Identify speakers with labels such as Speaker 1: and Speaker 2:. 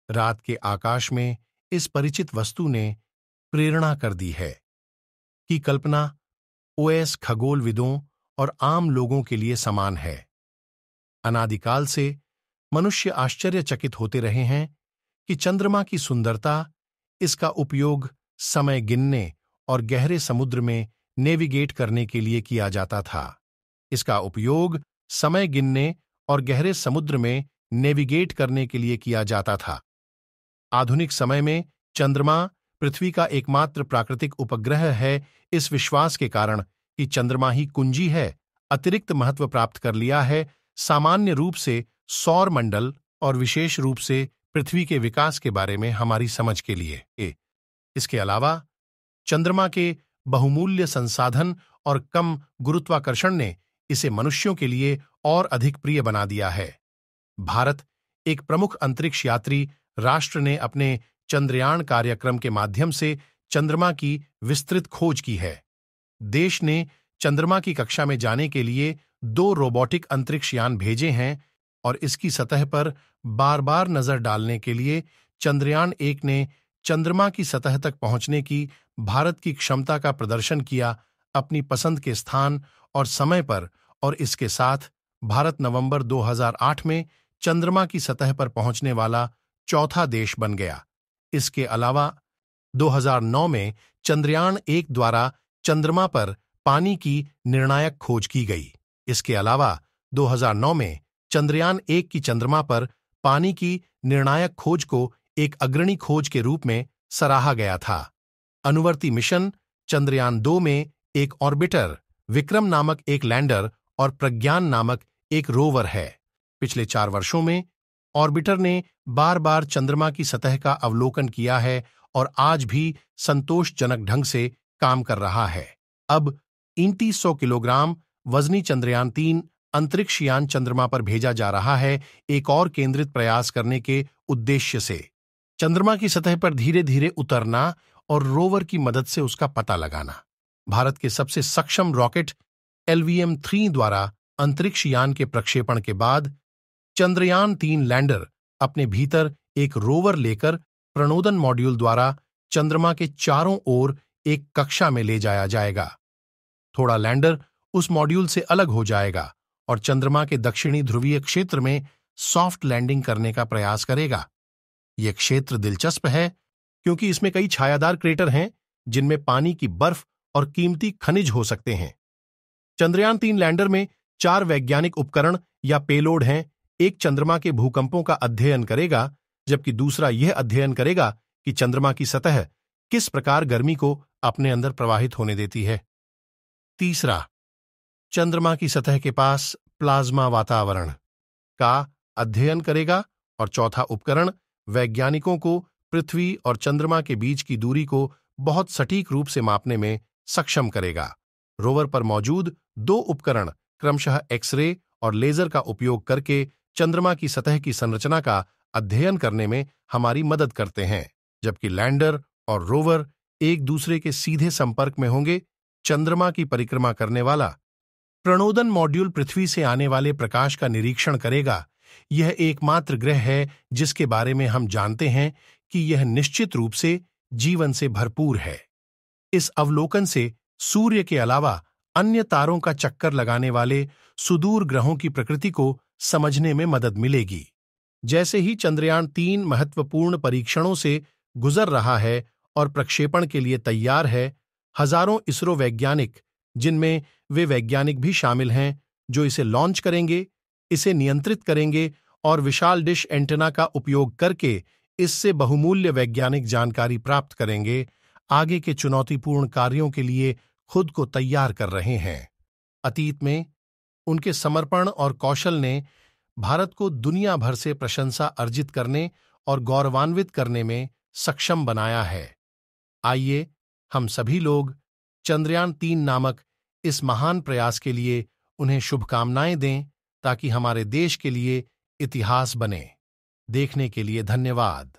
Speaker 1: रात के आकाश में इस परिचित वस्तु ने प्रेरणा कर दी है कि कल्पना ओएस खगोलविदों और आम लोगों के लिए समान है। अनादिकाल से मनुष्य आश्चर्यचकित होते रहे हैं कि चंद्रमा की सुंदरता, इसका उपयोग समय गिनने और गहरे समुद्र में नेविगेट करने के लिए किया जाता था। इसका उपयोग समय गिनने और गहरे समुद्र में नेविगेट करने के लिए किया जाता था। आधुनिक समय में चंद्रमा पृथ्वी का एकमात्र प्राकृतिक उपग्रह है। इस विश्वास के कारण कि चंद्रमा ही कुंजी है, अतिरिक्त महत्व प्राप्त कर लिया है सामान्य रूप से सौर मंडल और विशेष रूप से पृथ्वी के विकास के बारे में हमारी समझ के लिए। इसके अलावा चंद्रमा के बहुमूल्य संसाधन और कम गुरुत्वाकर्षण ने इसे मनुष्यों के लिए और अधिक प्रिय बना दिया है। भारत एक प्रमुख अंतरिक्ष यात्री राष्ट्र ने अपने चंद्रयान कार्यक्रम के माध्यम से चंद्रमा की विस्तृत खोज की है। देश ने चंद्रमा की कक्षा में जाने के लिए 2 रोबोटिक अंतरिक्ष यान भेजे हैं और इसकी सतह पर बार-बार नजर डालने के लिए चंद्रयान 1 ने चंद्रमा की सतह तक पहुंचने की भारत की क्षमता का प्रदर्शन किया अपनी पसंद के स्थान और समय पर, और इसके साथ भारत नवंबर 2008 में चंद्रमा की सतह पर पहुंचने वाला चौथा देश बन गया। इसके अलावा 2009 में चंद्रयान 1 द्वारा चंद्रमा पर पानी की निर्णायक खोज की गई। इसके अलावा 2009 में चंद्रयान 1 की चंद्रमा पर पानी की निर्णायक खोज को एक अग्रणी खोज के रूप में सराहा गया था। अनुवर्ती मिशन चंद्रयान 2 में एक ऑर्बिटर, विक्रम नामक एक लैंडर और प्रज्ञान नामक एक रोवर है। पिछले 4 वर्षों में ऑर्बिटर ने बार बार चंद्रमा की सतह का अवलोकन किया है और आज भी संतोषजनक ढंग से काम कर रहा है। अब 300 किलोग्राम वजनी चंद्रयान 3 अंतरिक्ष यान चंद्रमा पर भेजा जा रहा है, एक और केंद्रित प्रयास करने के उद्देश्य से। चंद्रमा की सतह पर धीरे धीरे उतरना और रोवर की मदद से उसका पता लगाना। भारत के सबसे सक्षम रॉकेट LVM-3 द्वारा अंतरिक्ष यान के प्रक्षेपण के बाद चंद्रयान 3 लैंडर अपने भीतर एक रोवर लेकर प्रणोदन मॉड्यूल द्वारा चंद्रमा के चारों ओर एक कक्षा में ले जाया जाएगा। थोड़ा लैंडर उस मॉड्यूल से अलग हो जाएगा और चंद्रमा के दक्षिणी ध्रुवीय क्षेत्र में सॉफ्ट लैंडिंग करने का प्रयास करेगा। यह क्षेत्र दिलचस्प है क्योंकि इसमें कई छायादार क्रेटर हैं जिनमें पानी की बर्फ और कीमती खनिज हो सकते हैं। चंद्रयान 3 लैंडर में 4 वैज्ञानिक उपकरण या पेलोड हैं। एक चंद्रमा के भूकंपों का अध्ययन करेगा, जबकि दूसरा यह अध्ययन करेगा कि चंद्रमा की सतह किस प्रकार गर्मी को अपने अंदर प्रवाहित होने देती है। तीसरा, चंद्रमा की सतह के पास प्लाज्मा वातावरण का अध्ययन करेगा और चौथा उपकरण वैज्ञानिकों को पृथ्वी और चंद्रमा के बीच की दूरी को बहुत सटीक रूप से मापने में सक्षम करेगा। रोवर पर मौजूद 2 उपकरण क्रमशः एक्सरे और लेजर का उपयोग करके चंद्रमा की सतह की संरचना का अध्ययन करने में हमारी मदद करते हैं, जबकि लैंडर और रोवर एक दूसरे के सीधे संपर्क में होंगे। चंद्रमा की परिक्रमा करने वाला प्रणोदन मॉड्यूल पृथ्वी से आने वाले प्रकाश का निरीक्षण करेगा। यह एकमात्र ग्रह है जिसके बारे में हम जानते हैं कि यह निश्चित रूप से जीवन से भरपूर है। इस अवलोकन से सूर्य के अलावा अन्य तारों का चक्कर लगाने वाले सुदूर ग्रहों की प्रकृति को समझने में मदद मिलेगी। जैसे ही चंद्रयान 3 महत्वपूर्ण परीक्षणों से गुजर रहा है और प्रक्षेपण के लिए तैयार है, हजारों इसरो वैज्ञानिक, जिनमें वे वैज्ञानिक भी शामिल हैं जो इसे लॉन्च करेंगे, इसे नियंत्रित करेंगे और विशाल डिश एंटेना का उपयोग करके इससे बहुमूल्य वैज्ञानिक जानकारी प्राप्त करेंगे, आगे के चुनौतीपूर्ण कार्यों के लिए खुद को तैयार कर रहे हैं। अतीत में उनके समर्पण और कौशल ने भारत को दुनिया भर से प्रशंसा अर्जित करने और गौरवान्वित करने में सक्षम बनाया है। आइए हम सभी लोग चंद्रयान 3 नामक इस महान प्रयास के लिए उन्हें शुभकामनाएं दें ताकि हमारे देश के लिए इतिहास बने। देखने के लिए धन्यवाद।